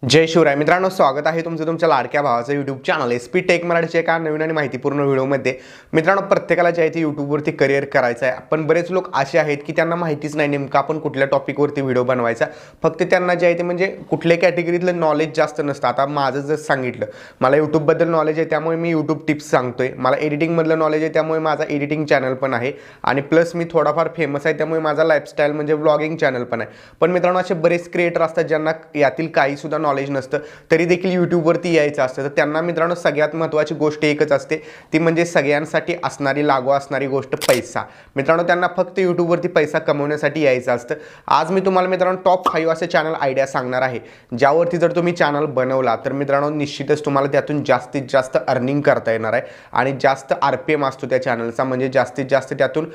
जय शिवराय मित्रांनो, स्वागत आहे तुमचं तुमच्या लाडक्या भावाचं यूट्यूब चॅनल एसपी टेक मराठीच्या एका नवीन आणि माहितीपूर्ण व्हिडिओमध्ये। मित्रांनो, प्रत्येकाला जे आहे ते यूट्यूबवरती करिअर करायचं आहे, पण बरेच लोक असे आहेत की त्यांना माहितीच नाही नेमकं आपण कुठल्या टॉपिकवरती व्हिडिओ बनवायचा। फक्त त्यांना जे आहे ते म्हणजे कुठल्या कॅटेगरीतलं नॉलेज जास्त नसतं। आता माझं जर सांगितलं, मला यूट्यूबबद्दल नॉलेज आहे त्यामुळे मी यूट्यूब टिप्स सांगतोय, मला एडिटिंगमधलं नॉलेज आहे त्यामुळे माझा एडिटिंग चॅनल पण आहे, आणि प्लस मी थोडाफार फेमस आहे त्यामुळे माझा लाईफस्टाईल म्हणजे व्लॉगिंग चॅनल पण आहे। पण मित्रांनो, असे बरेच क्रिएटर असतात ज्यांना यातील काही सुद्धा नॉलेज नसतं, तरी देखील यूट्यूबवरती यायचं असतं। तर त्यांना मित्रांनो सगळ्यात महत्त्वाची गोष्ट एकच असते, ती म्हणजे सगळ्यांसाठी असणारी लागू असणारी गोष्ट पैसा। मित्रांनो, त्यांना फक्त यूट्यूबवरती पैसा कमवण्यासाठी यायचं असतं। आज मी तुम्हाला मित्रांनो टॉप 5 असे चॅनल आयडिया सांगणार आहे, ज्यावरती जर तुम्ही चॅनल बनवला तर मित्रांनो निश्चितच तुम्हाला त्यातून जास्तीत जास्त अर्निंग करता येणार आहे, आणि जास्त RPM असतो त्या चॅनलचा, म्हणजे जास्तीत जास्त त्यातून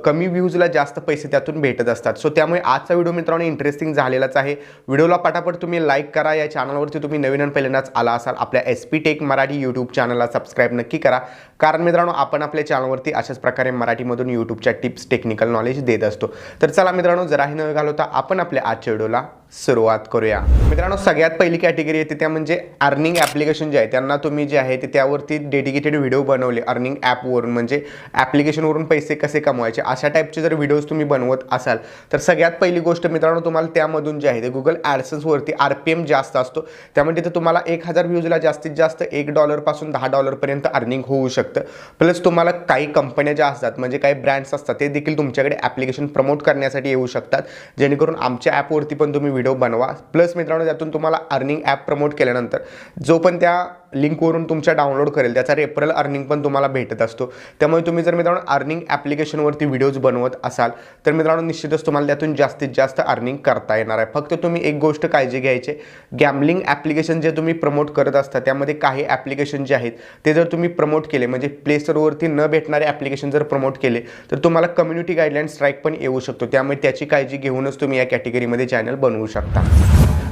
कमी व्ह्यूजला जास्त पैसे त्यातून भेटत असतात। सो त्यामुळे आजचा व्हिडिओ मित्रांनो इंटरेस्टिंग झालेलाच आहे। व्हिडिओला पटापट तुम्ही लाईक करा, या चॅनलवरती तुम्ही नवीन आणि पहिल्यांदाच आला असाल आपल्या एसपी टेक मराठी यूट्यूब चॅनलला सबस्क्राईब नक्की करा, कारण मित्रांनो आपण आपल्या चॅनलवरती अशाच प्रकारे मराठीमधून यूट्यूबच्या टिप्स टेक्निकल नॉलेज देत असतो। तर चला मित्रांनो, जराही न घालवता आपण आपल्या आजच्या व्हिडिओला सुरुवात करूया। मित्रांनो, सगळ्यात पहिली कॅटेगरी येते त्या म्हणजे अर्निंग ॲप्लिकेशन जे आहे त्यांना तुम्ही जे आहे ते त्यावरती डेडिकेटेड व्हिडिओ बनवले अर्निंग ॲपवरून, म्हणजे ॲप्लिकेशनवरून पैसे कसे कमवायचे अशा टाईपचे जर व्हिडिओज तुम्ही बनवत असाल तर सगळ्यात पहिली गोष्ट मित्रांनो तुम्हाला त्यामधून जे आहे ते गुगल ॲडसेन्सवरती RPM जास्त असतो, त्यामुळे तिथे तुम्हाला 1000 व्ह्यूजला जास्तीत जास्त $1 पासून $10 पर्यंत अर्निंग होऊ शकतं। प्लस तुम्हाला काही कंपन्या ज्या असतात म्हणजे काही ब्रँड्स असतात ते देखील तुमच्याकडे ॲप्लिकेशन प्रमोट करण्यासाठी येऊ शकतात, जेणेकरून आमच्या ॲपवरती पण तुम्ही व्हिडिओ बनवा। प्लस मित्रांनो त्यातून तुम्हाला अर्निंग ॲप प्रमोट केल्यानंतर जो पण त्या लिंकवरून तुमच्या डाउनलोड करेल त्याचा रेफरल अर्निंग पण तुम्हाला भेटत असतो। त्यामुळे तुम्ही जर मित्रांनो अर्निंग ॲप्लिकेशनवरती व्हिडिओज बनवत असाल तर मित्रांनो निश्चितच तुम्हाला त्यातून जास्तीत जास्त अर्निंग करता येणार आहे। फक्त तुम्ही एक गोष्ट काळजी घ्यायची, गॅम्बलिंग ॲप्लिकेशन जे तुम्ही प्रमोट करत असता त्यामध्ये काही ॲप्लिकेशन जे आहेत ते जर तुम्ही प्रमोट केले, म्हणजे प्ले स्टोअरवरती न भेटणारे ॲप्लिकेशन जर प्रमोट केले तर तुम्हाला कम्युनिटी गाईडलाईन स्ट्राईक पण येऊ शकतो। त्यामुळे त्याची काळजी घेऊनच तुम्ही या कॅटेगरीमध्ये चॅनल बनवू शकता।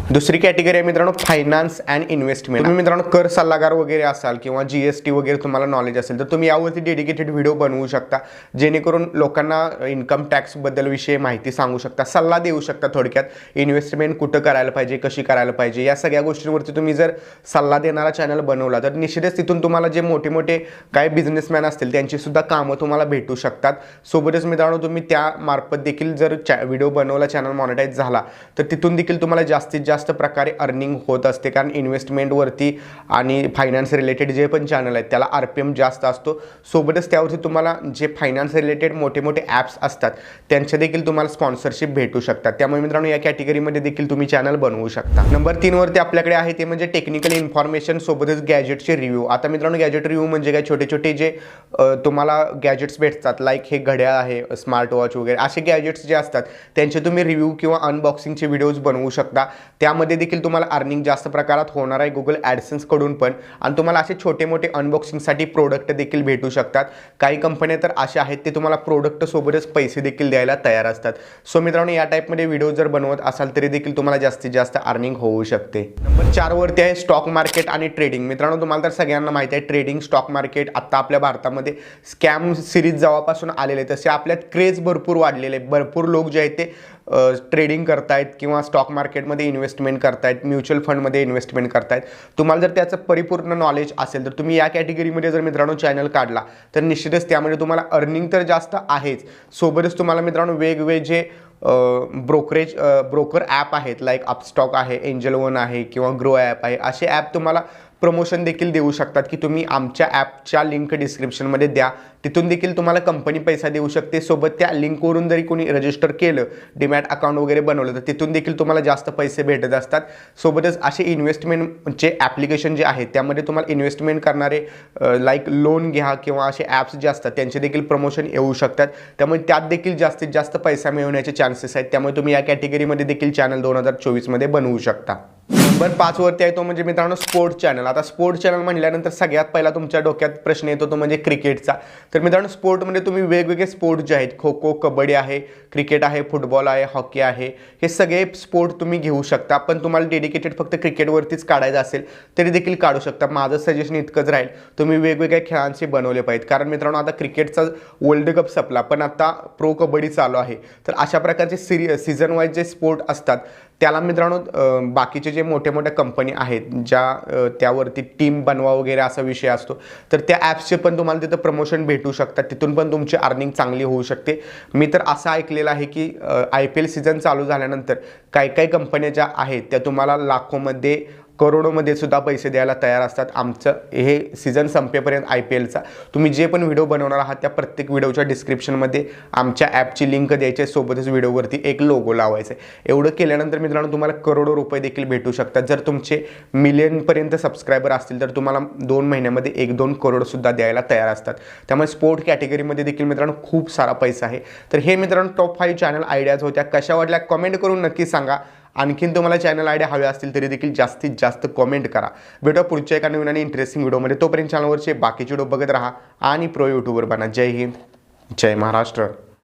दुसरी कॅटेगरी आहे मित्रांनो फायनान्स अँड इन्व्हेस्टमेंट। तुम्ही मित्रांनो कर सल्लागार वगैरे असाल किंवा GST वगैरे तुम्हाला नॉलेज असेल तर तुम्ही यावरती डेडिकेटेड व्हिडिओ बनवू शकता, जेणेकरून लोकांना इन्कम टॅक्सबद्दल विषयी माहिती सांगू शकता, सल्ला देऊ शकता। थोडक्यात इन्व्हेस्टमेंट कुठं करायला पाहिजे, कशी करायला पाहिजे, या सगळ्या गोष्टींवरती तुम्ही जर सल्ला देणारा चॅनल बनवला तर निश्चितच तिथून तुम्हाला जे मोठे मोठे काही बिझनेसमॅन असतील त्यांची सुद्धा कामं तुम्हाला भेटू शकतात। सोबतच मित्रांनो तुम्ही त्या मार्फत देखील जर व्हिडिओ बनवला, चॅनल मॉनिटाईज झाला तर तिथून देखील तुम्हाला जास्तीत जास्त प्रकारे अर्निंग होत असते, कारण इन्व्हेस्टमेंटवरती आणि फायनान्स रिलेटेड जे पण चॅनल आहेत त्याला RPM जास्त असतो। सोबतच त्यावरती तुम्हाला जे फायनान्स रिलेटेड मोठे मोठे ॲप्स असतात त्यांचे देखील तुम्हाला स्पॉन्सरशिप भेटू शकतात। त्यामुळे मित्रांनो या कॅटेगरीमध्ये देखील तुम्ही चॅनल बनवू शकता। नंबर 3 वरती आपल्याकडे आहे ते म्हणजे टेक्निकल इन्फॉर्मेशन सोबतच गॅजेटचे रिव्ह्यू। आता मित्रांनो गॅजेट रिव्ह्यू म्हणजे काय, छोटे छोटे जे तुम्हाला गॅजेट्स भेटतात, लाईक हे घड्याळ आहे, स्मार्ट वॉच वगैरे असे गॅजेट्स जे असतात त्यांचे तुम्ही रिव्ह्यू किंवा अनबॉक्सिंगचे व्हिडिओज बनवू शकता। त्यामध्ये देखील तुम्हाला अर्निंग जास्त प्रकारात होणार आहे गुगल ॲडसेन्स कडून पण, आणि तुम्हाला असे छोटे मोठे अनबॉक्सिंगसाठी प्रोडक्ट देखील भेटू शकतात। काही कंपन्या तर अशा आहेत ते तुम्हाला प्रोडक्ट सोबतच पैसे देखील द्यायला तयार असतात। सो मित्रांनो या टाईपमध्ये व्हिडिओ जर बनवत असाल तरी देखील तुम्हाला जास्तीत जास्त अर्निंग होऊ शकते। नंबर 4 वरती आहे स्टॉक मार्केट आणि ट्रेडिंग। मित्रांनो तुम्हाला तर सगळ्यांना माहिती आहे ट्रेडिंग, स्टॉक मार्केट आता आपल्या भारतामध्ये स्कॅम सिरीज जेव्हापासून आलेले तसे आपल्यात क्रेज भरपूर वाढलेले, भरपूर लोक जे आहेत ते ट्रेडिंग करतायत किंवा स्टॉक मार्केटमध्ये इन्व्हेस्टमेंट करतायत, म्युच्युअल फंडमध्ये इन्व्हेस्टमेंट करतायत। तुम्हाला जर त्याचं परिपूर्ण नॉलेज असेल तर तुम्ही या कॅटेगरीमध्ये जर मित्रांनो चॅनल काढला तर निश्चितच त्यामध्ये तुम्हाला अर्निंग तर जास्त आहेच, सोबतच तुम्हाला मित्रांनो वेगवेगळे जे ब्रोकर ॲप आहेत, लाईक अपस्टॉक आहे, एंजल वन आहे किंवा ग्रो ॲप आहे, असे ॲप तुम्हाला प्रमोशन देखील देऊ शकतात की तुम्ही आमच्या ॲपच्या लिंक डिस्क्रिप्शनमध्ये द्या, तिथून देखील तुम्हाला कंपनी पैसा देऊ शकते। सोबत त्या लिंकवरून जरी कोणी रजिस्टर केलं, डीमॅट अकाउंट वगैरे बनवलं तर तिथून देखील तुम्हाला जास्त पैसे भेटत असतात। सोबतच असे इन्व्हेस्टमेंटचे ॲप्लिकेशन जे आहेत त्यामध्ये तुम्हाला इन्व्हेस्टमेंट करणारे लाईक लोन घ्या किंवा असे ॲप्स जे असतात त्यांचे देखील प्रमोशन येऊ शकतात, त्यामुळे त्यात देखील जास्तीत जास्त पैसा मिळवण्याचे चान्सेस आहेत। त्यामुळे तुम्ही या कॅटेगरीमध्ये देखील चॅनल 2024 मध्ये बनवू शकता। नंबर 5 वरती आहे तो म्हणजे मित्रांनो स्पोर्ट्स चॅनल। आता स्पोर्ट्स चॅनल म्हटल्यानंतर सगळ्यात पहिला तुमच्या डोक्यात प्रश्न येतो तो म्हणजे क्रिकेटचा। तर मित्रांनो स्पोर्टमध्ये तुम्ही वेगवेगळे स्पोर्ट्स जे आहेत, खो खो, कबड्डी आहे, क्रिकेट आहे, फुटबॉल आहे, हॉकी आहे, हे सगळे स्पोर्ट तुम्ही घेऊ शकता। पण तुम्हाला डेडिकेटेड फक्त क्रिकेटवरतीच काढायचं असेल तरी देखील काढू शकता। माझं सजेशन इतकंच राहील, तुम्ही वेगवेगळ्या खेळांचे बनवले पाहिजेत, कारण मित्रांनो आता क्रिकेटचा वर्ल्ड कप संपला पण आता प्रो कबड्डी चालू आहे, तर अशा प्रकारचे सीझन वाईज जे स्पोर्ट असतात त्याला मित्रांनो बाकीचे जे मोठे मोठे कंपनी आहेत ज्या त्यावरती टीम बनवा वगैरे असा विषय असतो, तर त्या ॲप्सचे पण तुम्हाला तिथं प्रमोशन भेटू शकतात, तिथून पण तुमची अर्निंग चांगली होऊ शकते. मी तर असं ऐकलेलं आहे की IPL सीझन चालू झाल्यानंतर काही कंपन्या ज्या आहेत त्या तुम्हाला लाखोमध्ये करोडोमध्ये सुद्धा पैसे द्यायला तयार असतात. आमचं हे सीझन संपेपर्यंत IPLचा तुम्ही जे पण व्हिडिओ बनवणार आहात त्या प्रत्येक व्हिडिओच्या डिस्क्रिप्शनमध्ये आमच्या ॲपची लिंक द्यायची आहे, सोबतच व्हिडिओवरती एक लोगो लावायचा आहे. एवढं केल्यानंतर मित्रांनो तुम्हाला करोडो रुपये देखील भेटू शकतात. जर तुमचे मिलियनपर्यंत सबस्क्रायबर असतील तर तुम्हाला 2 महिन्यामध्ये 1-2 करोडसुद्धा द्यायला तयार असतात. त्यामुळे स्पोर्ट कॅटेगरीमध्ये देखील मित्रांनो खूप सारा पैसा आहे. तर हे मित्रांनो टॉप 5 चॅनल आयडियाज होत्या. कशा वाटल्या कमेंट करून नक्की सांगा. आणखीन तुम्हाला चॅनल आयडिया हवे असतील तरी देखील जास्तीत जास्त कमेंट करा. भेटूया पुढच्या एका नवीन आणि इंटरेस्टिंग व्हिडिओमध्ये. तोपर्यंत चॅनलवरचे बाकीचे व्हिडिओ बघत राहा आणि प्रो यूट्यूबर बना. जय हिंद, जय महाराष्ट्र.